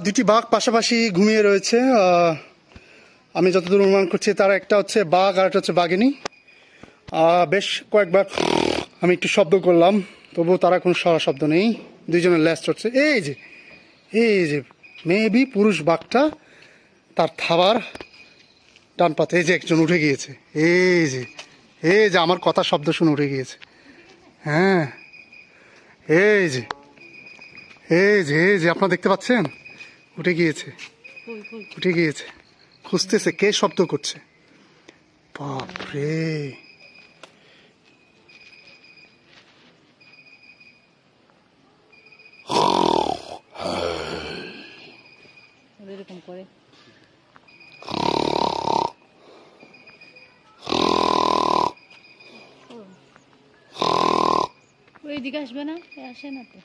দুটি বাঘ পাশাপাশি ঘুমিয়ে রয়েছে। আমি যতদূর অনুমান করছি তার একটা হচ্ছে বাঘ আর একটা হচ্ছে বাঘিনী। বেশ কয়েকবার আমি একটু শব্দ করলাম, তবুও তারা কোনো সারা শব্দ নেই। দুইজনের ল্যাস চড়ছে। এই যে মেবি পুরুষ বাঘটা তার থাবার ডান পাতে। এই যে একজন উঠে গিয়েছে। এই যে আমার কথা শব্দ শুনে উঠে গিয়েছে। হ্যাঁ, এই যে আপনারা দেখতে পাচ্ছেন, উঠে গিয়েছে। খুঁজতেছে কে শব্দ করছে। বাপরে, এরকম করে ওইদিকে আসবে না, আসে না তো।